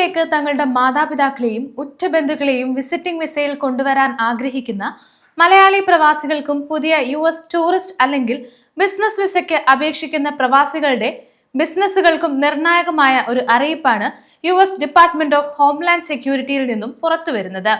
അമേരിക്കയിലേക്ക് തങ്ങളുടെ മാതാപിതാക്കളെയും ഉറ്റ ബന്ധുക്കളെയും വിസിറ്റിംഗ് വിസയിൽ കൊണ്ടുവരാൻ ആഗ്രഹിക്കുന്ന മലയാളി പ്രവാസികൾക്കും പുതിയ US ടൂറിസ്റ്റ് അല്ലെങ്കിൽ ബിസിനസ് വിസയ്ക്ക് അപേക്ഷിക്കുന്ന പ്രവാസികളുടെ ബിസിനസ്സുകൾക്കും നിർണായകമായ ഒരു അറിയിപ്പാണ് US ഡിപ്പാർട്ട്മെന്റ് ഓഫ് ഹോംലാൻഡ് സെക്യൂരിറ്റിയിൽ നിന്നും പുറത്തുവരുന്നത്.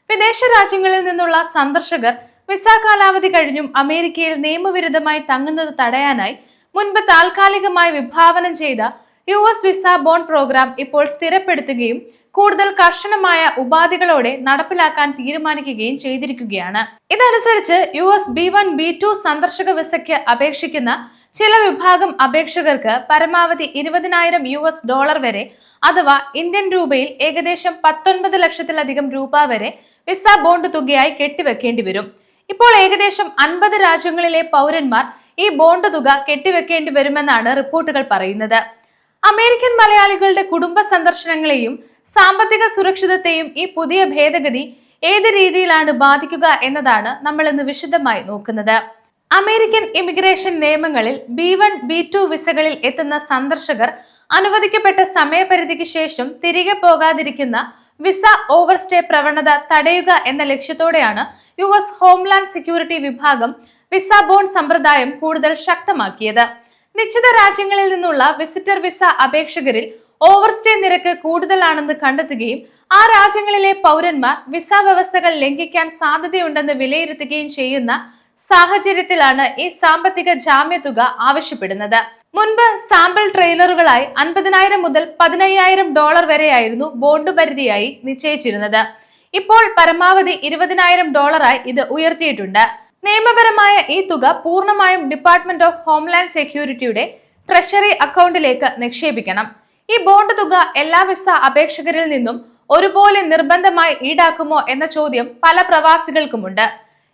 വിദേശ രാജ്യങ്ങളിൽ നിന്നുള്ള സന്ദർശകർ വിസ കാലാവധി കഴിഞ്ഞും അമേരിക്കയിൽ നിയമവിരുദ്ധമായി തങ്ങുന്നത് തടയാനായി മുൻപ് താൽക്കാലികമായി വിഭാവനം ചെയ്ത US വിസ ബോണ്ട് പ്രോഗ്രാം ഇപ്പോൾ സ്ഥിരപ്പെടുത്തുകയും കൂടുതൽ കർശനമായ ഉപാധികളോടെ നടപ്പിലാക്കാൻ തീരുമാനിക്കുകയും ചെയ്തിരിക്കുകയാണ്. ഇതനുസരിച്ച് US B1 B2 സന്ദർശക വിസയ്ക്ക് അപേക്ഷിക്കുന്ന ചില വിഭാഗം അപേക്ഷകർക്ക് പരമാവധി $20,000 വരെ അഥവാ ഇന്ത്യൻ രൂപയിൽ ഏകദേശം 19 ലക്ഷത്തിലധികം രൂപ വരെ വിസ ബോണ്ട് തുകയായി കെട്ടിവെക്കേണ്ടി വരും. ഇപ്പോൾ ഏകദേശം 50 രാജ്യങ്ങളിലെ പൗരന്മാർ ഈ ബോണ്ട് തുക കെട്ടിവെക്കേണ്ടി വരുമെന്നാണ് റിപ്പോർട്ടുകൾ പറയുന്നത്. അമേരിക്കൻ മലയാളികളുടെ കുടുംബ സന്ദർശനങ്ങളെയും സാമ്പത്തിക സുരക്ഷിതത്തെയും ഈ പുതിയ ഭേദഗതി ഏത് രീതിയിലാണ് ബാധിക്കുക എന്നതാണ് നമ്മൾ ഇന്ന് വിശദമായി നോക്കുന്നത്. അമേരിക്കൻ ഇമിഗ്രേഷൻ നിയമങ്ങളിൽ B1 B2 വിസകളിൽ എത്തുന്ന സന്ദർശകർ അനുവദിക്കപ്പെട്ട സമയപരിധിക്ക് ശേഷം തിരികെ പോകാതിരിക്കുന്ന വിസ ഓവർസ്റ്റേ പ്രവണത തടയുക എന്ന ലക്ഷ്യത്തോടെയാണ് US ഹോംലാൻഡ് സെക്യൂരിറ്റി വിഭാഗം വിസ ബോണ്ട് സമ്പ്രദായം കൂടുതൽ ശക്തമാക്കിയത്. നിശ്ചിത രാജ്യങ്ങളിൽ നിന്നുള്ള വിസിറ്റർ വിസ അപേക്ഷകരിൽ ഓവർസ്റ്റേ നിരക്ക് കൂടുതലാണെന്ന് കണ്ടെത്തുകയും ആ രാജ്യങ്ങളിലെ പൗരന്മാർ വിസ വ്യവസ്ഥകൾ ലംഘിക്കാൻ സാധ്യതയുണ്ടെന്ന് വിലയിരുത്തുകയും ചെയ്യുന്ന സാഹചര്യത്തിലാണ് ഈ സാമ്പത്തിക ജാമ്യത്തുക ആവശ്യപ്പെടുന്നത്. മുൻപ് സാമ്പിൾ ട്രെയിലറുകളായി $50,000 മുതൽ $15,000 വരെയായിരുന്നു ബോണ്ട് പരിധിയായി നിശ്ചയിച്ചിരുന്നത്. ഇപ്പോൾ പരമാവധി $20,000 ഇത് ഉയർത്തിയിട്ടുണ്ട്. നിയമപരമായ ഈ തുക പൂർണ്ണമായും ഡിപ്പാർട്ട്മെന്റ് ഓഫ് ഹോംലാൻഡ് സെക്യൂരിറ്റിയുടെ ട്രഷറി അക്കൗണ്ടിലേക്ക് നിക്ഷേപിക്കണം. ഈ ബോണ്ട് തുക എല്ലാ വിസ അപേക്ഷകരിൽ നിന്നും ഒരുപോലെ നിർബന്ധമായി ഈടാക്കുമോ എന്ന ചോദ്യം പല പ്രവാസികൾക്കുമുണ്ട്.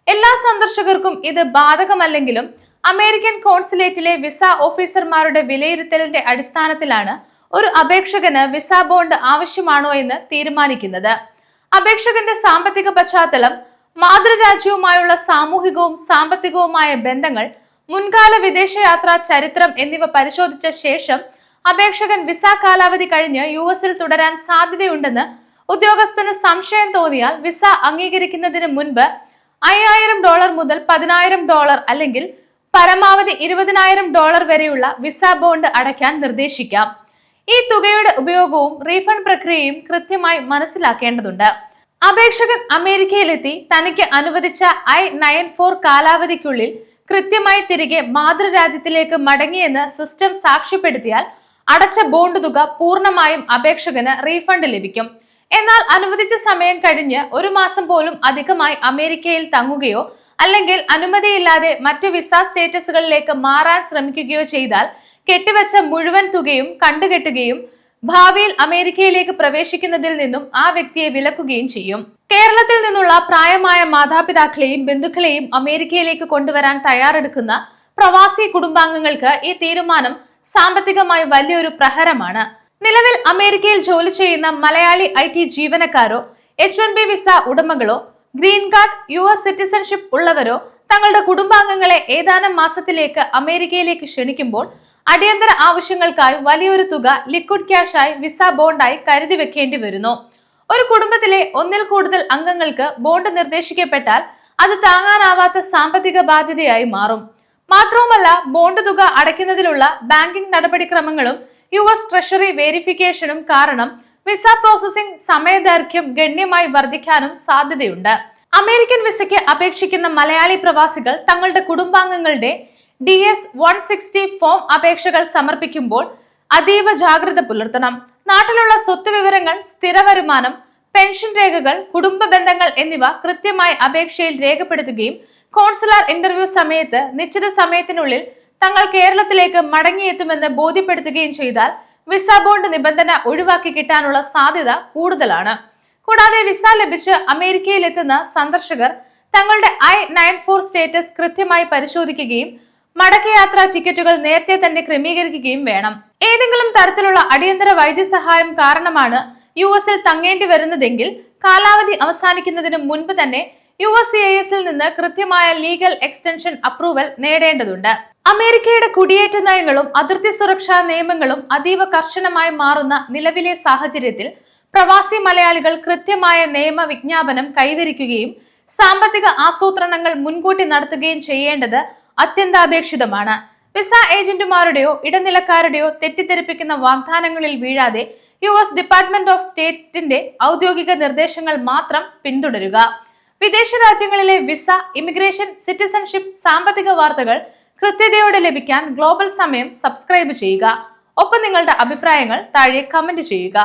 എല്ലാ സന്ദർശകർക്കും ഇത് ബാധകമല്ലെങ്കിലും അമേരിക്കൻ കോൺസുലേറ്റിലെ വിസ ഓഫീസർമാരുടെ വിലയിരുത്തലിന്റെ അടിസ്ഥാനത്തിലാണ് ഒരു അപേക്ഷകന് വിസ ബോണ്ട് ആവശ്യമാണോ എന്ന് തീരുമാനിക്കുന്നത്. അപേക്ഷകന്റെ സാമ്പത്തിക പശ്ചാത്തലം, മാതൃരാജ്യവുമായുള്ള സാമൂഹികവും സാമ്പത്തികവുമായ ബന്ധങ്ങൾ, മുൻകാല വിദേശയാത്രാ ചരിത്രം എന്നിവ പരിശോധിച്ച ശേഷം അപേക്ഷകൻ വിസ കാലാവധി കഴിഞ്ഞ് US തുടരാൻ സാധ്യതയുണ്ടെന്ന് ഉദ്യോഗസ്ഥന് സംശയം തോന്നിയാൽ വിസ അംഗീകരിക്കുന്നതിന് മുൻപ് $5,000 മുതൽ $10,000 അല്ലെങ്കിൽ പരമാവധി $20,000 വരെയുള്ള വിസ ബോണ്ട് അടയ്ക്കാൻ നിർദ്ദേശിക്കാം. ഈ തുകയുടെ ഉപയോഗവും റീഫണ്ട് പ്രക്രിയയും കൃത്യമായി മനസ്സിലാക്കേണ്ടതുണ്ട്. അപേക്ഷകൻ അമേരിക്കയിലെത്തി തനിക്ക് അനുവദിച്ച I-94 കാലാവധിക്കുള്ളിൽ കൃത്യമായി തിരികെ മാതൃരാജ്യത്തിലേക്ക് മടങ്ങിയെന്ന് സിസ്റ്റം സാക്ഷ്യപ്പെടുത്തിയാൽ അടച്ച ബോണ്ട് തുക പൂർണ്ണമായും അപേക്ഷകന് റീഫണ്ട് ലഭിക്കും. എന്നാൽ അനുവദിച്ച സമയം കഴിഞ്ഞ് 1 മാസം പോലും അധികമായി അമേരിക്കയിൽ തങ്ങുകയോ അല്ലെങ്കിൽ അനുമതിയില്ലാതെ മറ്റ് വിസ സ്റ്റേറ്റസുകളിലേക്ക് മാറാൻ ശ്രമിക്കുകയോ ചെയ്താൽ കെട്ടിവെച്ച മുഴുവൻ തുകയും കണ്ടുകെട്ടുകയും ഭാവിയിൽ അമേരിക്കയിലേക്ക് പ്രവേശിക്കുന്നതിൽ നിന്നും ആ വ്യക്തിയെ വിലക്കുകയും ചെയ്യും. കേരളത്തിൽ നിന്നുള്ള പ്രായമായ മാതാപിതാക്കളെയും ബന്ധുക്കളെയും അമേരിക്കയിലേക്ക് കൊണ്ടുവരാൻ തയ്യാറെടുക്കുന്ന പ്രവാസി കുടുംബാംഗങ്ങൾക്ക് ഈ തീരുമാനം സാമ്പത്തികമായി വലിയൊരു പ്രഹരമാണ്. നിലവിൽ അമേരിക്കയിൽ ജോലി ചെയ്യുന്ന മലയാളി IT ജീവനക്കാരോ H1B വിസ ഉടമകളോ ഗ്രീൻ കാർഡ് US സിറ്റിസൺഷിപ്പ് ഉള്ളവരോ തങ്ങളുടെ കുടുംബാംഗങ്ങളെ ഏതാനും മാസത്തിലേക്ക് അമേരിക്കയിലേക്ക് ക്ഷണിക്കുമ്പോൾ അടിയന്തര ആവശ്യങ്ങൾക്കായി വലിയൊരു തുക ലിക്വിഡ് ക്യാഷായി വിസ ബോണ്ടായി കരുതി വെക്കേണ്ടി വരുന്നു. ഒരു കുടുംബത്തിലെ ഒന്നിൽ കൂടുതൽ അംഗങ്ങൾക്ക് ബോണ്ട് നിർദ്ദേശിക്കപ്പെട്ടാൽ അത് താങ്ങാനാവാത്ത സാമ്പത്തിക ബാധ്യതയായി മാറും. മാത്രവുമല്ല, ബോണ്ട് തുക അടയ്ക്കുന്നതിലുള്ള ബാങ്കിംഗ് നടപടിക്രമങ്ങളും US ട്രഷറി വേരിഫിക്കേഷനും കാരണം വിസ പ്രോസസിംഗ് സമയദൈർഘ്യം ഗണ്യമായി വർദ്ധിക്കാനും സാധ്യതയുണ്ട്. അമേരിക്കൻ വിസയ്ക്ക് അപേക്ഷിക്കുന്ന മലയാളി പ്രവാസികൾ തങ്ങളുടെ കുടുംബാംഗങ്ങളുടെ DS-160 ഫോം അപേക്ഷകൾ സമർപ്പിക്കുമ്പോൾ അതീവ ജാഗ്രത പുലർത്തണം. നാട്ടിലുള്ള സ്വത്ത് വിവരങ്ങൾ, സ്ഥിര വരുമാനം, പെൻഷൻ രേഖകൾ, കുടുംബ ബന്ധങ്ങൾ എന്നിവ കൃത്യമായി അപേക്ഷയിൽ രേഖപ്പെടുത്തുകയും കോൺസുലാർ ഇന്റർവ്യൂ സമയത്ത് നിശ്ചിത സമയത്തിനുള്ളിൽ തങ്ങൾ കേരളത്തിലേക്ക് മടങ്ങിയെത്തുമെന്ന് ബോധ്യപ്പെടുത്തുകയും ചെയ്താൽ വിസ ബോണ്ട് നിബന്ധന ഒഴിവാക്കി കിട്ടാനുള്ള സാധ്യത കൂടുതലാണ്. കൂടാതെ വിസ ലഭിച്ച് അമേരിക്കയിൽ എത്തുന്ന സന്ദർശകർ തങ്ങളുടെ I-94 സ്റ്റേറ്റസ് കൃത്യമായി പരിശോധിക്കുകയും മടക്കയാത്രാ ടിക്കറ്റുകൾ നേരത്തെ തന്നെ ക്രമീകരിക്കുകയും വേണം. ഏതെങ്കിലും തരത്തിലുള്ള അടിയന്തര വൈദ്യസഹായം കാരണമാണ് US തങ്ങേണ്ടി വരുന്നതെങ്കിൽ കാലാവധി അവസാനിക്കുന്നതിന് മുൻപ് തന്നെ USCIS നിന്ന് കൃത്യമായ ലീഗൽ എക്സ്റ്റൻഷൻ അപ്രൂവൽ നേടേണ്ടതുണ്ട്. അമേരിക്കയുടെ കുടിയേറ്റ നയങ്ങളും അതിർത്തി സുരക്ഷാ നിയമങ്ങളും അതീവ കർശനമായി മാറുന്ന നിലവിലെ സാഹചര്യത്തിൽ പ്രവാസി മലയാളികൾ കൃത്യമായ നിയമ വിജ്ഞാപനം കൈവരിക്കുകയും സാമ്പത്തിക ആസൂത്രണങ്ങൾ മുൻകൂട്ടി നടത്തുകയും ചെയ്യേണ്ടത് അത്യന്താപേക്ഷിതമാണ്. വിസ ഏജന്റുമാരുടെയോ ഇടനിലക്കാരുടെയോ തെറ്റിദ്ധരിപ്പിക്കുന്ന വാഗ്ദാനങ്ങളിൽ വീഴാതെ US ഡിപ്പാർട്ട്മെന്റ് ഓഫ് സ്റ്റേറ്റിന്റെ ഔദ്യോഗിക നിർദ്ദേശങ്ങൾ മാത്രം പിന്തുടരുക. വിദേശ രാജ്യങ്ങളിലെ വിസ, ഇമിഗ്രേഷൻ, സിറ്റിസൺഷിപ്പ്, സാമ്പത്തിക വാർത്തകൾ കൃത്യതയോടെ ലഭിക്കാൻ ഗ്ലോബൽ സമയം സബ്സ്ക്രൈബ് ചെയ്യുക. ഒപ്പം നിങ്ങളുടെ അഭിപ്രായങ്ങൾ താഴെ കമന്റ് ചെയ്യുക.